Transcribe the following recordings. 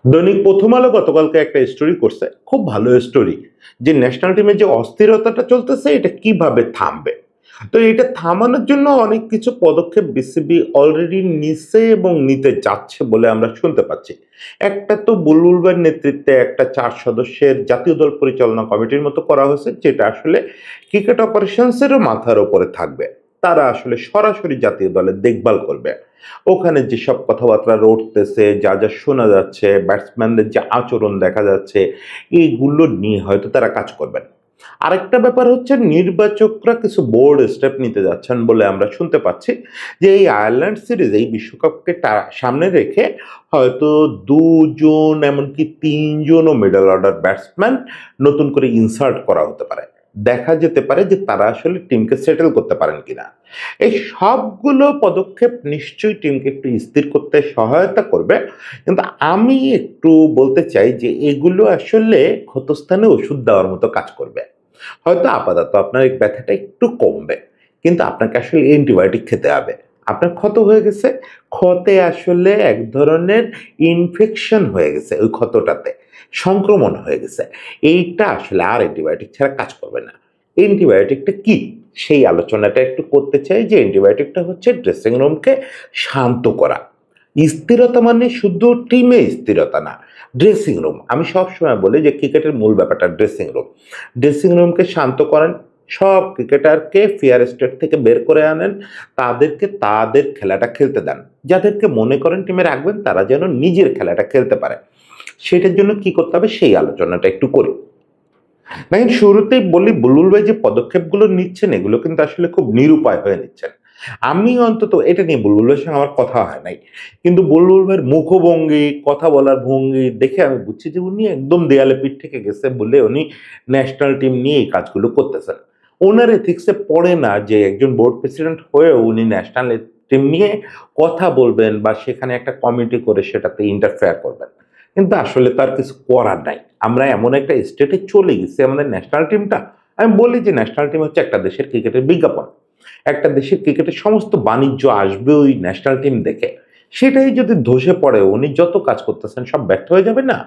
দৈনিক প্রথম আলো গতকালকে একটা স্টোরি করছে, খুব ভালো স্টোরি। যে ন্যাশনাল টিমের যে অস্থিরতাটা চলতেছে এটা কিভাবে থামবে। তো এটা থামানোর জন্য অনেক কিছু পদক্ষেপ বিসিবি অলরেডি নিছে এবং নিতে যাচ্ছে বলে আমরা শুনতে পাচ্ছি। একটা তো বুলবুল ভাইয়ের নেতৃত্বে একটা 4 সদস্যের জাতীয় দল পরিচালনা কমিটির মতো করা হয়েছে, যেটা আসলে ক্রিকেট অপারেশনসেরও মাথার উপরে থাকবে। তারা আসলে সরাসরি জাতীয় দলের দেখভাল করবে। ওখানে যেসব কথাবার্তা রটতেছে, যা যা শোনা যাচ্ছে, ব্যাটসম্যানদের যে আচরণ দেখা যাচ্ছে, এইগুলো নিয়ে হয়তো তারা কাজ করবেন। আরেকটা ব্যাপার হচ্ছে, নির্বাচকরা কিছু বোর্ড স্টেপ নিতে যাচ্ছেন বলে আমরা শুনতে পাচ্ছি। যে এই আয়ারল্যান্ড সিরিজ, এই বিশ্বকাপকে সামনে রেখে হয়তো 2 জন এমনকি 3 জনও মিডল অর্ডার ব্যাটসম্যান নতুন করে ইনসার্ট করা হতে পারে। দেখা যেতে পারে যে তারা আসলে টিমকে সেটেল করতে পারেন কিনা। এই সবগুলো পদক্ষেপ নিশ্চয়ই টিমকে একটু স্থির করতে সহায়তা করবে। কিন্তু আমি একটু বলতে চাই যে এগুলো আসলে ক্ষতস্থানে ওষুধ দেওয়ার মতো কাজ করবে। হয়তো আপাতত আপনার এই ব্যথাটা একটু কমবে, কিন্তু আপনাকে আসলে অ্যান্টিবায়োটিক খেতে হবে। আপনার ক্ষত হয়ে গেছে, ক্ষতে আসলে এক ধরনের ইনফেকশন হয়ে গেছে, ওই ক্ষতটাতে সংক্রমণ হয়ে গেছে। এইটা আসলে আর অ্যান্টিবায়োটিক ছাড়া কাজ করবে না। অ্যান্টিবায়োটিকটা কি, সেই আলোচনাটা একটু করতে চাই। যে অ্যান্টিবায়োটিকটা হচ্ছে ড্রেসিং রুমকে শান্ত করা। স্থিরতা মানে শুধু টিমে স্থিরতা না, ড্রেসিং রুম। আমি সবসময় বলি যে ক্রিকেটের মূল ব্যাপারটা ড্রেসিং রুম। ড্রেসিং রুমকে শান্ত করেন, সব ক্রিকেটারকে ফেয়ার স্টেট থেকে বের করে আনেন, তাদেরকে তাদের খেলাটা খেলতে দেন। যাদেরকে মনে করেন টিমে রাখবেন তারা যেন নিজের খেলাটা খেলতে পারে। সেটার জন্য কি করতে হবে সেই আলোচনাটা একটু করি। দেখেন, শুরুতেই বলি, বুলবুল ভাই যে পদক্ষেপগুলো নিচ্ছেন এগুলো কিন্তু আসলে খুব নিরুপায় হয়ে নিচ্ছেন। আমি অন্তত এটা নিয়ে বুলবুল ভাইয়ের সঙ্গে আমার কথা হয় নাই, কিন্তু বুলবুল ভাইয়ের মুখভঙ্গি, কথা বলার ভঙ্গি দেখে আমি বুঝছি যে উনি একদম দেয়ালে পিঠ থেকে গেছে বলে উনি ন্যাশনাল টিম নিয়ে এই কাজগুলো করতেছেন। ওনার এথিক্সে পড়ে না যে একজন বোর্ড প্রেসিডেন্ট হয়েও উনি ন্যাশনাল টিম নিয়ে কথা বলবেন বা সেখানে একটা কমিটি করে সেটাতে ইন্টারফেয়ার করবেন। কিন্তু আসলে তার কিছু করার নাই। আমরা এমন একটা স্টেটে চলে গেছি, আমাদের ন্যাশনাল টিমটা, আমি বলি যে ন্যাশনাল টিম হচ্ছে একটা দেশের ক্রিকেটের বিজ্ঞাপন। একটা দেশের ক্রিকেটের সমস্ত বাণিজ্য আসবে ওই ন্যাশনাল টিম দেখে। সেটাই যদি ধসে পড়ে, উনি যত কাজ করতেছেন সব ব্যর্থ হয়ে যাবে না?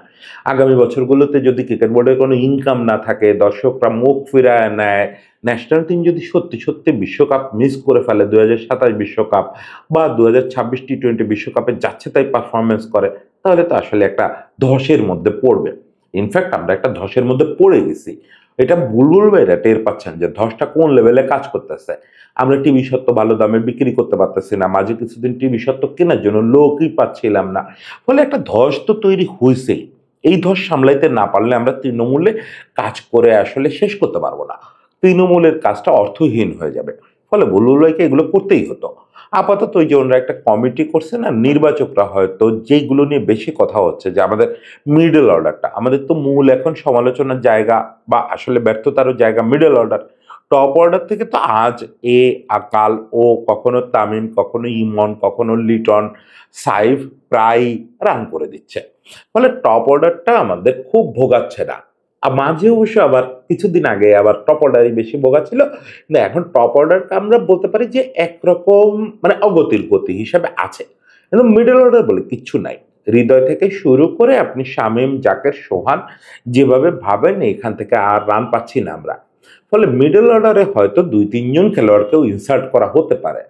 আগামী বছরগুলোতে যদি ক্রিকেট বোর্ডের কোনো ইনকাম না থাকে, দর্শকরা মুখ ফিরায় নেয়, ন্যাশনাল টিম যদি সত্যি সত্যি বিশ্বকাপ মিস করে ফেলে, 2027 বিশ্বকাপ বা 2026 টি-20 বিশ্বকাপে যাচ্ছে তাই পারফরমেন্স করে, তাহলে তো আসলে একটা ধসের মধ্যে পড়বে। ইনফ্যাক্ট আমরা একটা ধসের মধ্যে পড়ে গেছি। এটা বুলবুল ভাইরা টের পাচ্ছেন যে ধসটা কোন লেভেলে কাজ করতেছে। আমরা টিভি সত্ত্ব ভালো দামে বিক্রি করতে পারতেছি না, মাঝে কিছুদিন টিভি সত্ত্ব কেনার জন্য লোকই পাচ্ছিলাম না। ফলে একটা ধস তো তৈরি হয়েছেই। এই ধস সামলাইতে না পারলে আমরা তৃণমূলে কাজ করে আসলে শেষ করতে পারবো না। তৃণমূলের কাজটা অর্থহীন হয়ে যাবে। ফলে বুলবুল ভাইকে এগুলো করতেই হতো। আপাতত ওই যে ওনারা একটা কমিটি করছে না, নির্বাচকরা হয়তো যেইগুলো নিয়ে বেশি কথা হচ্ছে যে আমাদের মিডল অর্ডারটা, আমাদের তো মূল এখন সমালোচনার জায়গা বা আসলে ব্যর্থতারও জায়গা মিডল অর্ডার। টপ অর্ডার থেকে তো আজ এ, আকাল, ও, কখনো তামিম, কখনো ইমন, কখনো লিটন, সাইফ প্রায় রান করে দিচ্ছে। ফলে টপ অর্ডারটা আমাদের খুব ভোগাচ্ছে না। মাঝে অবশ্য আবার কিছুদিন আগে আবার টপ অর্ডারই বেশি ভোগাচ্ছিল, কিন্তু এখন টপ অর্ডারটা আমরা বলতে পারি যে একরকম মানে অগতির গতি হিসাবে আছে। কিন্তু মিডল অর্ডার বলে কিচ্ছু নাই। হৃদয় থেকে শুরু করে আপনি শামীম, জাকের, সোহান যেভাবে ভাবেন এখান থেকে আর রান পাচ্ছি না আমরা। ফলে মিডল অর্ডারে হয়তো 2-3 জন খেলোয়াড়কেও ইনসার্ট করা হতে পারে।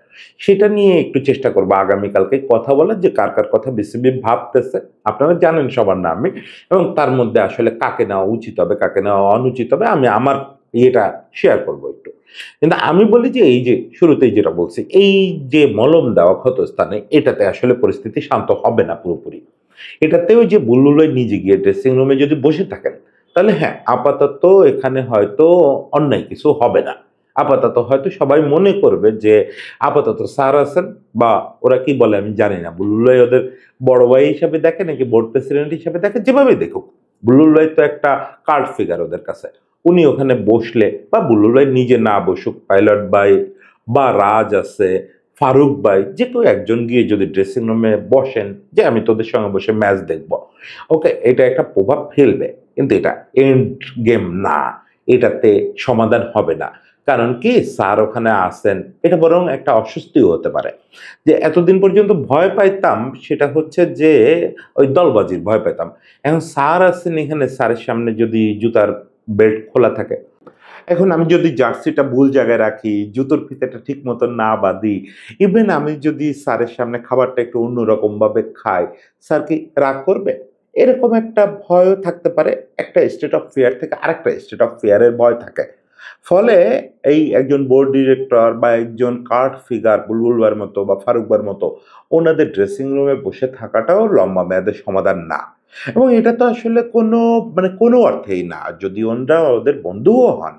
সেটা নিয়ে একটু চেষ্টা করবো আগামীকালকে কথা বলার, যে কার কার কথা বিসিবি ভাবতেছে। আপনারা জানেন সবার নামই, এবং তার মধ্যে আসলে কাকে নেওয়া উচিত হবে, কাকে নেওয়া অনুচিত হবে, আমি আমার ইয়েটা শেয়ার করবো একটু। কিন্তু আমি বলি যে এই যে শুরুতেই যেটা বলছি, এই যে মলম দেওয়া ক্ষতস্থানে, এটাতে আসলে পরিস্থিতি শান্ত হবে না পুরোপুরি। এটাতেও যে বুলবুল ভাই নিজে গিয়ে ড্রেসিং রুমে যদি বসে থাকেন, তাহলে হ্যাঁ, আপাতত এখানে হয়তো অন্যায় কিছু হবে না। আপাতত হয়তো সবাই মনে করবে যে আপাতত স্যার আছেন, বা ওরা কি বলে আমি জানি না, বুলবুল ভাই ওদের বড় ভাই হিসাবে দেখে নাকি বোর্ড প্রেসিডেন্ট হিসাবে দেখে, যেভাবেই দেখুক, বুলবুল ভাই তো একটা কার্ড ফিগার ওদের কাছে। উনি ওখানে বসলে, বা বুলবুল ভাই নিজে না বসুক, পাইলট ভাই বা রাজ আছে, ফারুক ভাই, যে কেউ একজন গিয়ে যদি ড্রেসিং রুমে বসেন যে আমি তোদের সঙ্গে বসে ম্যাচ দেখব, ওকে, এটা একটা প্রভাব ফেলবে। কিন্তু এটা এন্ড গেম না, এটাতে সমাধান হবে না। কারণ কি স্যার ওখানে আসেন, এটা বরং একটা অস্বস্তিও হতে পারে। যে এতদিন পর্যন্ত ভয় পাইতাম সেটা হচ্ছে যে ওই দলবাজির ভয় পেতাম। এখন স্যার আছেন এখানে, স্যারের সামনে যদি জুতার বেল্ট খোলা থাকে, এখন আমি যদি জার্সিটা ভুল জায়গায় রাখি, জুতোর ফিতাটা ঠিক মতো না বাঁধি, ইভেন আমি যদি স্যারের সামনে খাবারটা একটু অন্যরকম ভাবে খাই, স্যার কি রাগ করবে? এরকম একটা ভয়ও থাকতে পারে। একটা স্টেট অফ ফিয়ার থেকে আরেকটা স্টেট অফ ফিয়ার এর ভয় থাকে। ফলে এই একজন বোর্ড ডিরেক্টর বা একজন কার্ড ফিগার বুলবুল ভাইয়ের মতো বা ফারুক ভাইয়ের মতো ওনাদের ড্রেসিং রুমে বসে থাকাটাও লম্বা মেয়াদের সমাধান না। এবং এটা তো আসলে কোনো কোনো অর্থেই না। যদি ওনরা ওদের বন্ধুও হন,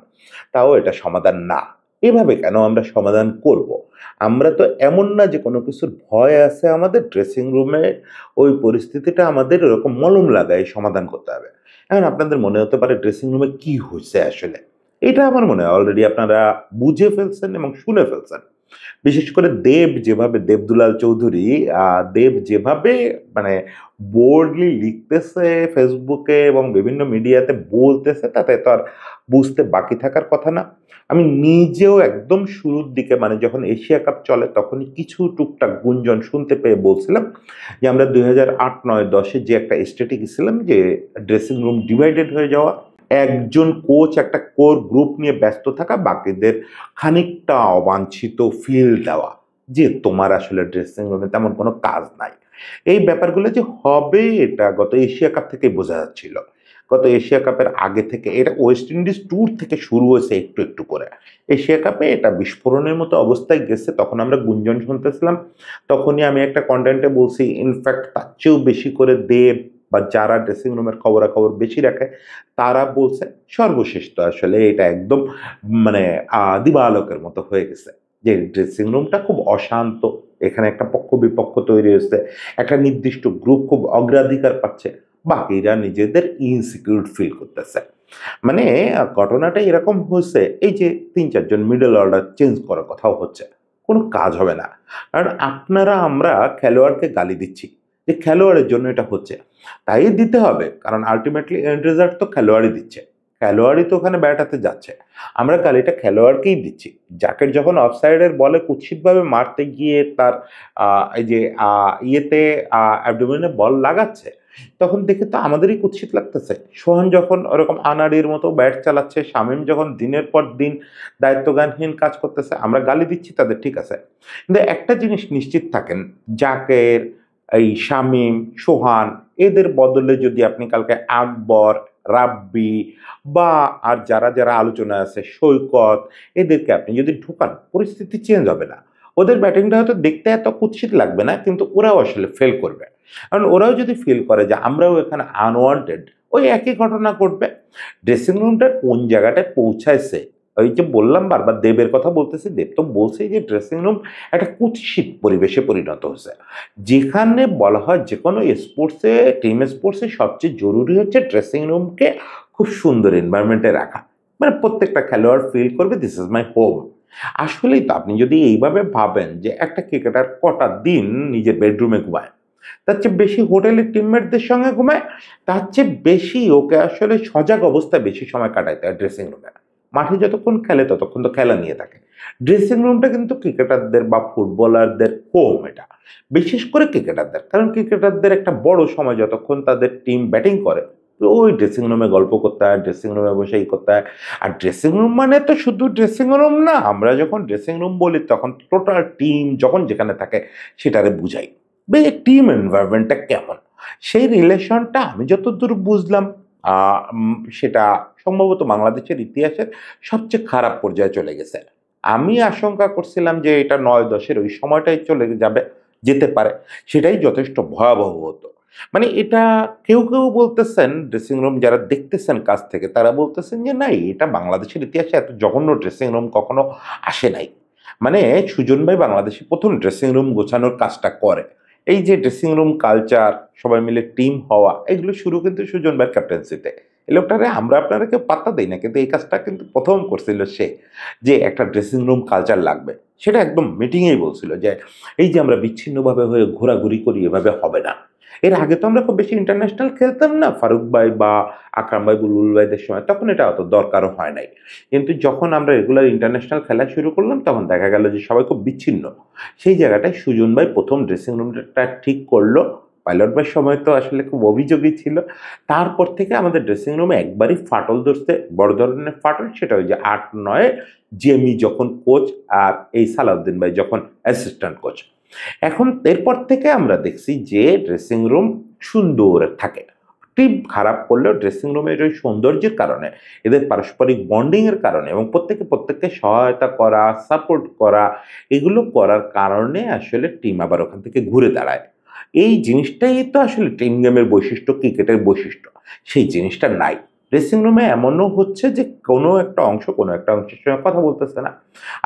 তাও এটা সমাধান না। এভাবে কেন আমরা সমাধান করব? আমরা তো এমন না যে কোনো কিছুর ভয় আছে আমাদের ড্রেসিং রুমে ওই পরিস্থিতিটা আমাদের ওরকম মলম লাগায় সমাধান করতে হবে। এখন আপনাদের মনে হতে পারে ড্রেসিং রুমে কি হইছে আসলে? এটা আমার মনে হয় অলরেডি আপনারা বুঝে ফেলছেন এবং শুনে ফেলছেন। বিশেষ করে দেব দুলাল চৌধুরী দেব যেভাবে মানে বোল্ডলি লিখতেছে ফেসবুকে এবং বিভিন্ন মিডিয়াতে বলতেছে তাতে তো আর বুঝতে বাকি থাকার কথা না। আমি নিজেও একদম শুরুর দিকে যখন এশিয়া কাপ চলে তখনই কিছু টুকটাক গুঞ্জন শুনতে পেয়ে বলছিলাম যে আমরা ২০০৮, ৯, ১০ এ যে একটা স্টেটে গেছিলাম যে ড্রেসিং রুম ডিভাইডেড হয়ে যাওয়া। একজন কোচ একটা কোর গ্রুপ নিয়ে ব্যস্ত থাকা, বাকিদের খানিকটা অবাঞ্ছিত ফিল দেওয়া যে তোমার আসলে ড্রেসিং রুমে তেমন কোনো কাজ নাই। এই ব্যাপারগুলো যে হবে এটা গত এশিয়া কাপ থেকেই বোঝা যাচ্ছিল। গত এশিয়া কাপের আগে থেকে এটা ওয়েস্ট ইন্ডিজ ট্যুর থেকে শুরু হয়েছে একটু, একটু করে। এশিয়া কাপে এটা বিস্ফোরণের মতো অবস্থায় গেছে। তখন আমরা গুঞ্জন শুনতেছিলাম। তখনই আমি একটা কনটেন্টে বলছি ইনফ্যাক্ট তার চেয়েও বেশি করে দেব বা যারা ড্রেসিং রুমের খবরাখবর বেশি রাখে তারা বলছে সর্বশেষ তো আসলে এটা একদম মানে দিবালোকের মতো হয়ে গেছে। যে ড্রেসিং রুমটা খুব অশান্ত। এখানে একটা পক্ষ-বিপক্ষ তৈরি হয়েছে। একটা নির্দিষ্ট গ্রুপ খুব অগ্রাধিকার পাচ্ছে। বাকিরা নিজেদের ইনসিকিউর ফিল করতেছে। মানে ঘটনাটা এরকম হয়েছে এই যে ৩-৪ জন মিডল অর্ডার চেঞ্জ করার কথাও হচ্ছে। কোনো কাজ হবে না। কারণ আমরা খেলোয়াড়কে গালি দিচ্ছি যে খেলোয়াড়ের জন্য এটা হচ্ছে। তাই দিতে হবে। কারণ আল্টিমেটলি এন্ড রেজাল্ট তো খেলোয়াড়ই দিচ্ছে। খেলোয়াড়ই তো ওখানে ব্যাট হাতে যাচ্ছে। আমরা গালিটা খেলোয়াড়কেই দিচ্ছি। জাকের যখন অফসাইডের বলে কুৎসিতভাবে মারতে গিয়ে তার এই যে ইয়েতে অ্যাবডোমেনে বল লাগাচ্ছে, তখন দেখে তো আমাদেরই কুৎসিত লাগতেছে। সোহান যখন ওরকম আনাড়ির মতো ব্যাট চালাচ্ছে, শামীম যখন দিনের পর দিন দায়িত্বজ্ঞানহীন কাজ করতেছে, আমরা গালি দিচ্ছি তাদের ঠিক আছে। কিন্তু একটা জিনিস নিশ্চিত থাকেন, জাকের, এই শামীম, সোহান এদের বদলে যদি আপনি কালকে আকবর, রাব্বি বা আর যারা আলোচনায় আছে সৈকত এদেরকে আপনি যদি ঢোকান পরিস্থিতি চেঞ্জ হবে না। ওদের ব্যাটিংটা হয়তো দেখতে এত কুৎসিত লাগবে না কিন্তু ওরাও আসলে ফেল করবে। কারণ ওরাও যদি ফিল করে যে আমরাও এখানে আনওয়ান্টেড ওই একই ঘটনা ঘটবে। ড্রেসিং রুমটা কোন জায়গাটায় পৌঁছাইছে ওই যে বললাম বারবার দেবের কথা বলতেছি, দেব তো বলছেই যে ড্রেসিং রুম একটা কুৎসিত পরিবেশে পরিণত হয়েছে। যেখানে বলা হয় যে কোনো স্পোর্টসে টিম স্পোর্টসে সবচেয়ে জরুরি হচ্ছে ড্রেসিং রুমকে খুব সুন্দর এনভায়রনমেন্টে রাখা। প্রত্যেকটা খেলোয়াড় ফিল করবে দিস ইজ মাই হোম। আসলেই তো আপনি যদি এইভাবে ভাবেন যে একটা ক্রিকেটার কটা দিন নিজের বেডরুমে ঘুমায়, তার চেয়ে বেশি হোটেলের টিমমেটদের সঙ্গে ঘুমায়, তার চেয়ে বেশি ওকে আসলে সজাগ অবস্থায় বেশি সময় কাটাইতে হয় ড্রেসিং রুমে। মাঠে যতক্ষণ খেলে ততক্ষণ তো খেলা নিয়ে থাকে। ড্রেসিং রুমটা কিন্তু ক্রিকেটারদের বা ফুটবলারদের হোম এটা। বিশেষ করে ক্রিকেটারদের। কারণ ক্রিকেটারদের একটা বড় সময় যতক্ষণ তাদের টিম ব্যাটিং করে, তো ওই ড্রেসিং রুমে গল্প করতে হয়, ড্রেসিং রুমে বসে করতে হয়। আর ড্রেসিং রুম মানে তো শুধু ড্রেসিং রুম না। আমরা যখন ড্রেসিং রুম বলি তখন টোটাল টিম যখন যেখানে থাকে সেটারে বুঝাই। টিম এনভায়রনমেন্টটা কেমন? সেই রিলেশনটা আমি যতদূর বুঝলাম সেটা সম্ভবত বাংলাদেশের ইতিহাসের সবচেয়ে খারাপ পর্যায়ে চলে গেছে। আমি আশঙ্কা করছিলাম যে এটা ৯-১০ এর ওই সময়টাই চলে যেতে পারে। সেটাই যথেষ্ট ভয়াবহ হতো। এটা কেউ বলতেছেন ড্রেসিং রুম যারা দেখতেছেন কাছ থেকে তারা বলতেছেন যে, "না এটা বাংলাদেশের ইতিহাসে এত জঘন্য ড্রেসিং রুম কখনো আসে নাই।" সুজন ভাই বাংলাদেশে ১ম ড্রেসিং রুম গোছানোর কাজটা করে। এই যে ড্রেসিং রুম কালচার, সবাই মিলে টিম হওয়া, এগুলো শুরু কিন্তু সুজন ভাইয়ের ক্যাপ্টেন্সিতে। এই লোকটারে আমরা আপনারা কেউ পাত্তা দেই না। কিন্তু এই কাজটা কিন্তু ১ম করছিল সে। যে একটা ড্রেসিং রুম কালচার লাগবে। সেটা একদম মিটিংয়েই বলছিল যে, "এই যে আমরা বিচ্ছিন্নভাবে হয়ে ঘোরাঘুরি করি এভাবে হবে না। এর আগে তো আমরা খুব বেশি ইন্টারন্যাশনাল খেলতাম না ফারুক ভাই বা আকরাম ভাই, বুলবুল ভাইদের সময়, তখন এটা অত দরকারও হয় নাই। কিন্তু যখন আমরা রেগুলার ইন্টারন্যাশনাল খেলা শুরু করলাম তখন দেখা গেল যে সবাই খুব বিচ্ছিন্ন। সেই জায়গাটায় সুজন ভাই প্রথম ড্রেসিং রুমটা ঠিক করলো। পাইলট ভাইয়ের সময় তো আসলে খুব অভিযোগই ছিল। তারপর থেকে আমাদের ড্রেসিং রুমে একবারই ফাটল ধরছে, বড় ধরনের ফাটল। সেটা ওই যে ৮-৯ জেমি যখন কোচ আর এই সালাউদ্দিন ভাই যখন অ্যাসিস্ট্যান্ট কোচ। এখন এরপর থেকে আমরা দেখছি যে ড্রেসিং রুম সুন্দর থাকে। টিম খারাপ করলেও ড্রেসিং রুমের ওই সৌন্দর্যের কারণে, এদের পারস্পরিক বন্ডিং এর কারণে এবং প্রত্যেককে সহায়তা করা, সাপোর্ট করা, এগুলো করার কারণে আসলে টিম আবার ওখান থেকে ঘুরে দাঁড়ায়। এই জিনিসটাই তো আসলে টিম গেমের বৈশিষ্ট্য, ক্রিকেটের বৈশিষ্ট্য। সেই জিনিসটা নাই। ড্রেসিং রুমে এমনও হচ্ছে যে কোনো একটা অংশ কোনো একটা অংশের সঙ্গে কথা বলতেছে না।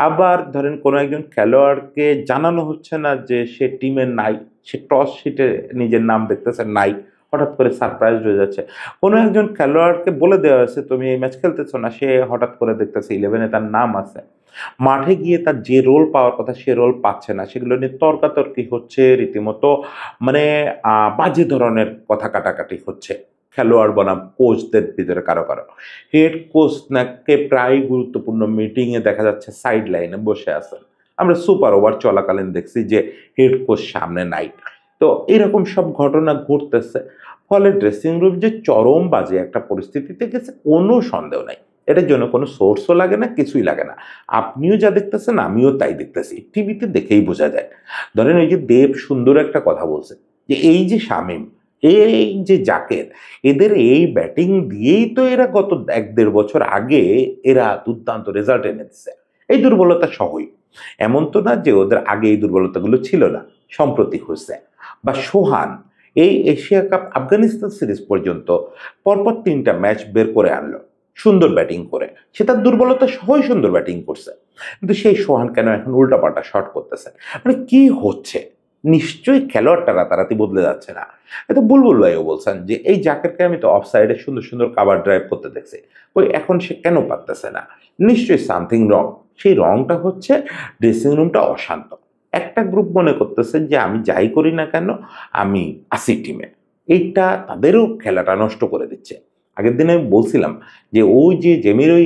আবার ধরেন কোনো একজন খেলোয়াড়কে জানানো হচ্ছে না যে সে টিমে নাই। সে টস শিটে নিজের নাম দেখতেছে নাই। হঠাৎ করে সারপ্রাইজড হয়ে যাচ্ছে। কোনো একজন খেলোয়াড়কে বলে দেওয়া হয়েছে তুমি এই ম্যাচ খেলতেছো না। সে হঠাৎ করে দেখতেছে 11 এ তার নাম আছে। মাঠে গিয়ে তার যে রোল পাওয়ার কথা সে রোল পাচ্ছে না। সেগুলো নিয়ে তর্কাতর্কি হচ্ছে রীতিমতো, মানে বাজে ধরনের কথা কাটাকাটি হচ্ছে। খেলোয়াড় বনাম কোচদের ভিতরে কারো। হেড কোচ নাকি প্রায় গুরুত্বপূর্ণ মিটিংয়ে দেখা যাচ্ছে সাইড লাইনে বসে আছেন। আমরা সুপার ওভার চলাকালীন দেখছি যে হেড কোচ সামনে নাই। তো এরকম সব ঘটনা ঘটতেছে। ফলে ড্রেসিং রুম যে চরম বাজে একটা পরিস্থিতিতে গেছে কোনো সন্দেহ নাই। এটার জন্য কোনো সোর্সও লাগে না, কিছুই লাগে না। আপনিও যা দেখতেছেন আমিও তাই দেখতেছি। টিভিতে দেখেই বোঝা যায়। ধরেন ওই যে দেব সুন্দর একটা কথা বলছে যে এই যে শামীম, এই যে জাকের, এদের এই ব্যাটিং দিয়েই তো এরা গত ১-১.৫ বছর আগে এরা দুর্দান্ত রেজাল্ট এনে দিছে। এই দুর্বলতা সহই। এমন তো না যে ওদের আগে এই দুর্বলতাগুলো ছিল না, সম্প্রতি হয়েছে। বা সোহান এই এশিয়া কাপ আফগানিস্তান সিরিজ পর্যন্ত পরপর ৩টা ম্যাচ বের করে আনলো সুন্দর ব্যাটিং করে। সে তার দুর্বলতা সহই সুন্দর ব্যাটিং করছে। কিন্তু সেই সোহান কেন এখন উল্টাপাল্টা শট করতেছে? মানে কি হচ্ছে? নিশ্চয়ই খেলোয়াড়টা রাতারাতি বদলে যাচ্ছে না। এটা বুলবুল ভাইও বলছেন যে এই জাকেরকে আমি তো অফ সাইডে সুন্দর কাভার ড্রাইভ করতে দেখছি। কই এখন সে কেন পারতেছে না? নিশ্চয়ই সামথিং রং। সেই রংটা হচ্ছে ড্রেসিং রুমটা অশান্ত। একটা গ্রুপ মনে করতেছে যে আমি যাই করি না কেন আমি আছি টিমে। এইটা তাদেরও খেলাটা নষ্ট করে দিচ্ছে। আগের দিনে আমি বলছিলাম যে ওই যে জেমির ওই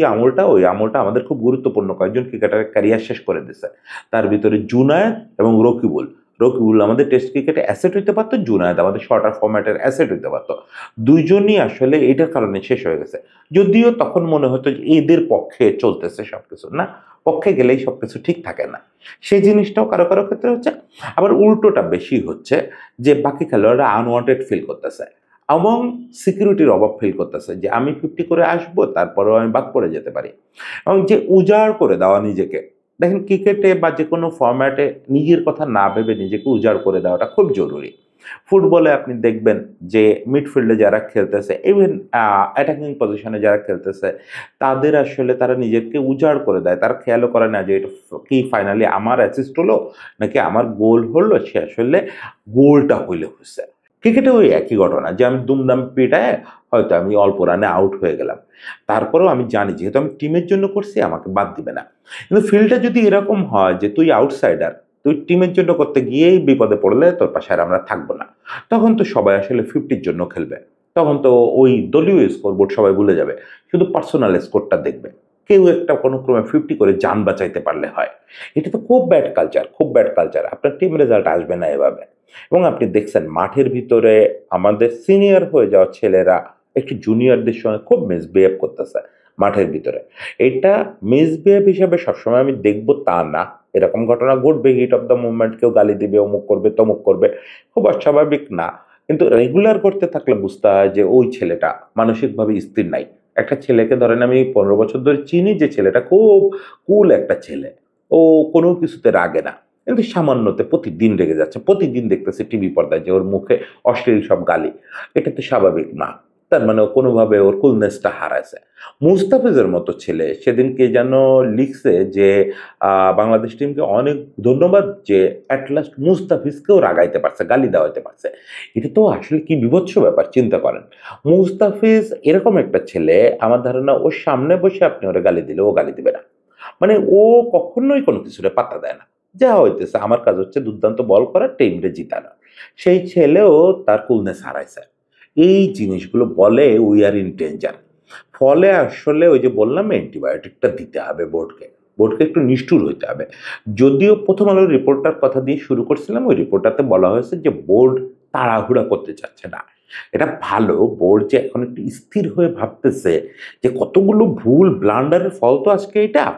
আমলটা আমাদের খুব গুরুত্বপূর্ণ। কয়েকজন ক্রিকেটারের ক্যারিয়ার শেষ করে দিছে। তার ভিতরে জুনায়েদ এবং রকিবুল। রকিবুল আমাদের টেস্ট ক্রিকেটে অ্যাসেট হইতে পারতো, জুনায়েদ আমাদের শর্টার ফরম্যাটের অ্যাসেট হইতে পারতো। দুইজনই আসলে এটার কারণে শেষ হয়ে গেছে। যদিও তখন মনে হতো যে এদের পক্ষে চলতেছে সবকিছু। না, পক্ষে গেলেই সবকিছু ঠিক থাকে না। সেই জিনিসটাও কারো ক্ষেত্রে হচ্ছে। আবার উল্টোটা বেশি হচ্ছে যে বাকি খেলোয়াড়রা আনওয়ান্টেড ফিল করতেছে এবং সিকিউরিটির অভাব ফিল করতেছে যে আমি 50 করে আসবো তারপরেও আমি বাদ পড়ে যেতে পারি। এবং যে উজাড় করে দেওয়া নিজেকে, দেখেন ক্রিকেটে বা যে কোনো ফরম্যাটে নিজের কথা না ভেবে নিজেকে উজাড় করে দেওয়াটা খুব জরুরি। ফুটবলে আপনি দেখবেন যে মিডফিল্ডে যারা খেলতেছে, ইভেন অ্যাটাকিং পজিশনে যারা খেলতেছে, তাদের আসলে তারা নিজেকে উজাড় করে দেয়। তারা খেয়ালও করে না যে এটা কি ফাইনালি আমার অ্যাসিস্ট হলো নাকি আমার গোল হলো। সে আসলে গোলটা হইলে হইছে। ক্রিকেটে ওই একই ঘটনা যে আমি দুমদাম পিটায় হয়তো আমি অল্প রানে আউট হয়ে গেলাম। তারপরেও আমি জানি যেহেতু আমি টিমের জন্য করছি আমাকে বাদ দিবে না। কিন্তু ফিল্ডটা যদি এরকম হয় যে তুই আউটসাইডার, তুই টিমের জন্য করতে গিয়েই বিপদে পড়লে তোর পাশে আর আমরা থাকবো না। তখন তো সবাই আসলে 50-র জন্য খেলবে। তখন তো ওই দলীয় স্কোরবোর্ড সবাই ভুলে যাবে। শুধু পার্সোনাল স্কোরটা দেখবে। কেউ একটা কোনো ক্রমে 50 করে জান বাঁচাইতে পারলে হয়। এটা তো খুব ব্যাড কালচার, খুব ব্যাড কালচার। আপনার টিম রেজাল্ট আসবে না এভাবে। এবং আপনি দেখছেন মাঠের ভিতরে আমাদের সিনিয়র হয়ে যাওয়া ছেলেরা একটু জুনিয়রদের সঙ্গে খুব মিসবিহেভ করতেছে মাঠের ভিতরে। এটা মিসবিহেভ হিসেবে সবসময় আমি দেখব তা না। এরকম ঘটনা ঘটবে, হিট অফ দ্য মুভমেন্ট কেউ গালি দিবে, অমুক করবে, তমুক করবে। খুব অস্বাভাবিক না। কিন্তু রেগুলার করতে থাকলে বুঝতে হয় যে ওই ছেলেটা মানসিকভাবে স্থির নাই। একটা ছেলেকে ধরেন আমি 15 বছর ধরে চিনি, যে ছেলেটা খুব কুল একটা ছেলে। ও কোনো কিছুতে রাগে না। কিন্তু সামান্যতে প্রতিদিন রেগে যাচ্ছে। প্রতিদিন দেখতেছি টিভি পর্দায় যে ওর মুখে অশ্লীল সব গালি। এটা তো স্বাভাবিক না। তার মানে ও কোনোভাবে ওর কুলনেসটা হারাইছে। মুস্তাফিজের মতো ছেলে সেদিনকে যেন লিখছে যে বাংলাদেশ টিমকে অনেক ধন্যবাদ যে এট লাস্ট মুস্তাফিজকেও রাগাইতে পারছে, গালি দেওয়াইতে পারছে। এটা তো আসলে কি বিভৎস ব্যাপার চিন্তা করেন। মুস্তাফিজ এরকম একটা ছেলে, আমার ধারণা ওর সামনে বসে আপনি ওরে গালি দিলে ও গালি দিবে না। মানে ও কখনোই কোনো কিছুরে পাত্তা দেয় না। যা হইতেছে আমার কাজ হচ্ছে দুর্দান্ত বল করা, টিমরে জিতানো। সেই ছেলেও তার কুলনেস হারাইছে। এই জিনিসগুলো বলে উই আর ইন ডেঞ্জার। ফলে আসলে ওই যে বললাম অ্যান্টিবায়োটিকটা দিতে হবে বোর্ডকে। বোর্ডকে একটু নিষ্ঠুর হইতে হবে। যদিও 'প্রথম আলোর' রিপোর্টটার কথা দিয়ে শুরু করছিলাম, ওই রিপোর্টটাতে বলা হয়েছে যে বোর্ড তাড়াহুড়া করতে চাচ্ছে না। এটা ভালো, বোর্ড যে এখন একটু স্থির হয়ে ভাবতেছে যে কতগুলো ভুল ব্লান্ডারের ফল তো আজকে এটা।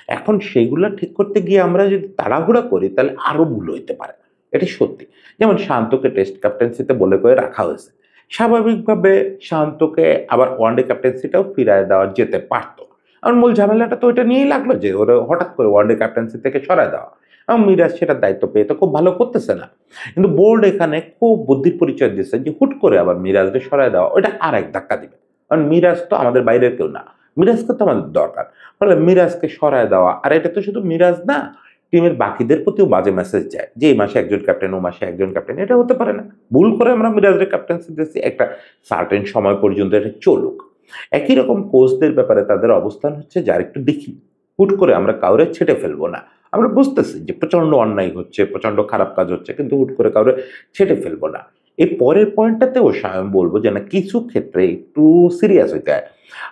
এখন সেগুলা ঠিক করতে গিয়ে আমরা যদি তাড়াহুড়া করি তাহলে আরো ভুল হইতে পারে। এটা সত্যি। যেমন শান্তকে টেস্ট ক্যাপ্টেন্সিতে বলে কয়ে রাখা হয়েছে। স্বাভাবিকভাবে শান্তকে আবার ওয়ানডে ক্যাপ্টেন্সিটাও ফিরায় দেওয়া যেতে পারত। আর মূল ঝামেলাটা তো ওইটা নিয়েই লাগলো যে ওরা হঠাৎ করে ওয়ানডে ক্যাপ্টেন্সি থেকে সরায় দেওয়া। এবং মিরাজ সেটার দায়িত্ব পেয়ে তো খুব ভালো করতেছে না। কিন্তু বোর্ড এখানে খুব বুদ্ধির পরিচয় দিচ্ছে যে হুট করে আবার মিরাজকে সরায় দেওয়া ওইটা আরেক ধাক্কা দিবে। কারণ মিরাজ তো আমাদের বাইরের কেউ না। মিরাজকে তো আমাদের দরকার। ফলে মিরাজকে সরায় দেওয়া, আর এটা তো শুধু মিরাজ না, টিমের বাকিদের প্রতিও বাজে মেসেজ যায় যে এই মাসে একজন ক্যাপ্টেন, ও মাসে একজন ক্যাপ্টেন। এটা হতে পারে না। ভুল করে আমরা মিরাজের ক্যাপ্টেন্সি দিচ্ছি, একটা সার্টেন সময় পর্যন্ত এটা চলুক। একই রকম কোচদের ব্যাপারে তাদের অবস্থান হচ্ছে যে আরেকটু দেখি, হুট করে আমরা কাউরে ছেটে ফেলবো না। আমরা বুঝতেছি যে প্রচন্ড অন্যায় হচ্ছে, প্রচন্ড খারাপ কাজ হচ্ছে, কিন্তু হুট করে কাউরে ছেটে ফেলবো না। এই পরের পয়েন্টটাতেও আমি বলবো যে না, কিছু ক্ষেত্রে একটু সিরিয়াস হইতে হয়।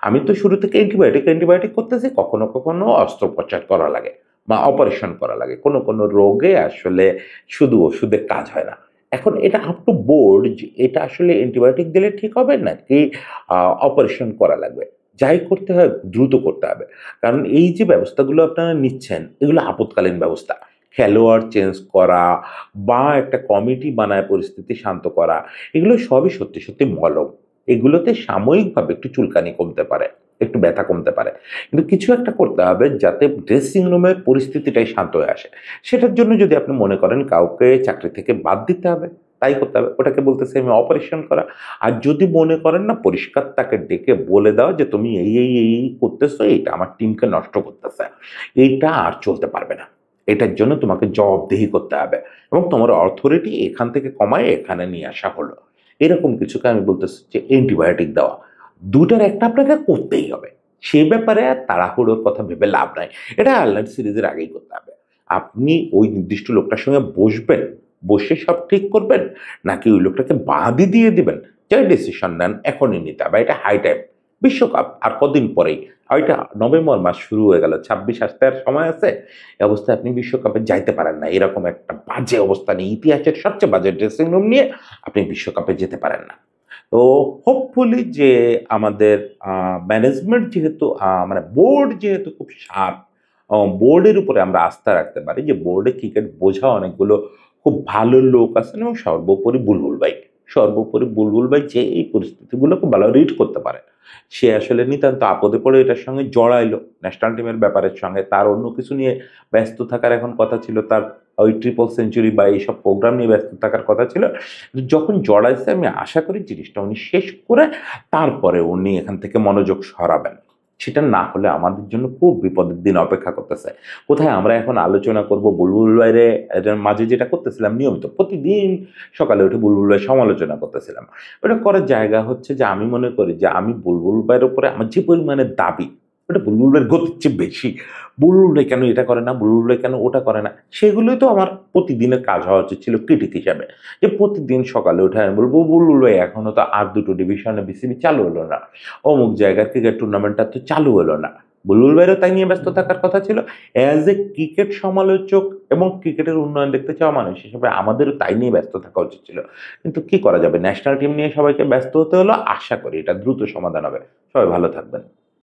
আমি তো শুরু থেকে অ্যান্টিবায়োটিক করতেছি, কখনো কখনো অস্ত্রোপচার করা লাগে বা অপারেশন করা লাগে। কোনো রোগে আসলে শুধু ওষুধে কাজ হয় না। এখন এটা আপ টু বোর্ড যে এটা আসলে অ্যান্টিবায়োটিক দিলে ঠিক হবে নাকি অপারেশন করা লাগবে। যাই করতে হয় দ্রুত করতে হবে। কারণ এই যে ব্যবস্থাগুলো আপনারা নিচ্ছেন এগুলো আপৎকালীন ব্যবস্থা। খেলোয়াড় চেঞ্জ করা বা একটা কমিটি বানায় পরিস্থিতি শান্ত করা, এগুলো সবই সত্যি, সত্যি মলম। এগুলোতে সাময়িকভাবে একটু চুলকানি কমতে পারে, একটু ব্যথা কমতে পারে। কিন্তু কিছু একটা করতে হবে যাতে ড্রেসিং রুমের পরিস্থিতিটাই শান্ত হয়ে আসে। সেটার জন্য যদি আপনি মনে করেন কাউকে চাকরি থেকে বাদ দিতে হবে, তাই করতে হবে। ওটাকে বলতেছি আমি অপারেশন করা। আর যদি মনে করেন না, পরিষ্কার তাকে ডেকে বলে দাও যে তুমি এই করতেছো, এইটা আমার টিমকে নষ্ট করতেছে। এইটা আর চলতে পারবে না। এটার জন্য তোমাকে জবাবদিহি করতে হবে এবং তোমার অথরিটি এখান থেকে কমায় এখানে নিয়ে আসা হলো। এরকম কিছুকে আমি বলতেছি যে অ্যান্টিবায়োটিক দেওয়া। ২ টার একটা আপনাকে করতেই হবে। সে ব্যাপারে আর তাড়াহুড়োর কথা ভেবে লাভ নাই। এটা আয়ারল্যান্ড সিরিজের আগেই করতে হবে। আপনি ওই নির্দিষ্ট লোকটার সঙ্গে বসবেন, বসে সব ঠিক করবেন, নাকি ওই লোকটাকে বাদই দিয়ে দিবেন? যাই ডিসিশন নেন এখনই নিতে হবে। এটা হাই টাইম। বিশ্বকাপ আর কদিন পরেই। ওইটা নভেম্বর মাস শুরু হয়ে গেল। ২৬ আসতে আর সময় আছে। এ অবস্থায় আপনি বিশ্বকাপে যাইতে পারেন না। এরকম একটা বাজে অবস্থা নিয়ে, ইতিহাসের সবচেয়ে বাজে ড্রেসিং রুম নিয়ে আপনি বিশ্বকাপে যেতে পারেন না। তো হোপফুলি যে আমাদের ম্যানেজমেন্ট যেহেতু মানে বোর্ড যেহেতু খুব শার্প, বোর্ডের উপরে আমরা আস্থা রাখতে পারি যে বোর্ডে ক্রিকেট বোঝা অনেকগুলো খুব ভালো লোক আছেন এবং সর্বোপরি বুলবুল ভাই। সর্বোপরি বুলবুল ভাই যে এই পরিস্থিতিগুলো খুব ভালো রিড করতে পারে। সে আসলে নিতান্ত আপদে পড়ে এটার সঙ্গে জড়াইলো। ন্যাশনাল টিমের ব্যাপারের সঙ্গে তার অন্য কিছু নিয়ে ব্যস্ত থাকার এখন কথা ছিল। তার ওই ট্রিপল সেঞ্চুরি বা এইসব প্রোগ্রাম নিয়ে ব্যস্ত থাকার কথা ছিল। যখন জড়াইছে আমি আশা করি জিনিসটা উনি শেষ করে তারপরে উনি এখান থেকে মনোযোগ সরাবেন। সেটা না হলে আমাদের জন্য খুব বিপদের দিন অপেক্ষা করতেছে। কোথায় আমরা এখন আলোচনা করব বুলবুল ভাইরে, এটার মাঝে যেটা করতেছিলাম নিয়মিত প্রতিদিন সকালে উঠে বুলবুল ভাইয়ের সমালোচনা করতেছিলাম। ওটা করার জায়গা হচ্ছে যে আমি মনে করি যে আমি বুলবুল ভাইয়ের উপরে আমার যে পরিমাণে দাবি, ওটা বুলবুল ভাইয়ের গতির চেয়ে বেশি। বুলবুল ভাই কেন এটা করে না, বুলবুল ভাই কেন ওটা করে না? সেগুলোই তো আমার প্রতিদিনের কাজ হওয়া উচিত ছিল ক্রিটিক হিসাবে। যে প্রতিদিন সকালে উঠে আমি বলব, "বুলবুল ভাই এখনো তো আর ২ টো ডিভিশনে বিসিবি চালু হলো না। অমুক জায়গার ক্রিকেট টুর্নামেন্টটা তো চালু হলো না।" বুলবুল ভাইয়েরও তাই নিয়ে ব্যস্ত থাকার কথা ছিল। অ্যাজ এ ক্রিকেট সমালোচক এবং ক্রিকেটের উন্নয়ন দেখতে চাওয়া মানুষ হিসেবে আমাদেরও তাই নিয়ে ব্যস্ত থাকা উচিত ছিল। কিন্তু কি করা যাবে? ন্যাশনাল টিম নিয়ে সবাইকে ব্যস্ত হতে হলো। আশা করি এটা দ্রুত সমাধান হবে। সবাই ভালো থাকবেন।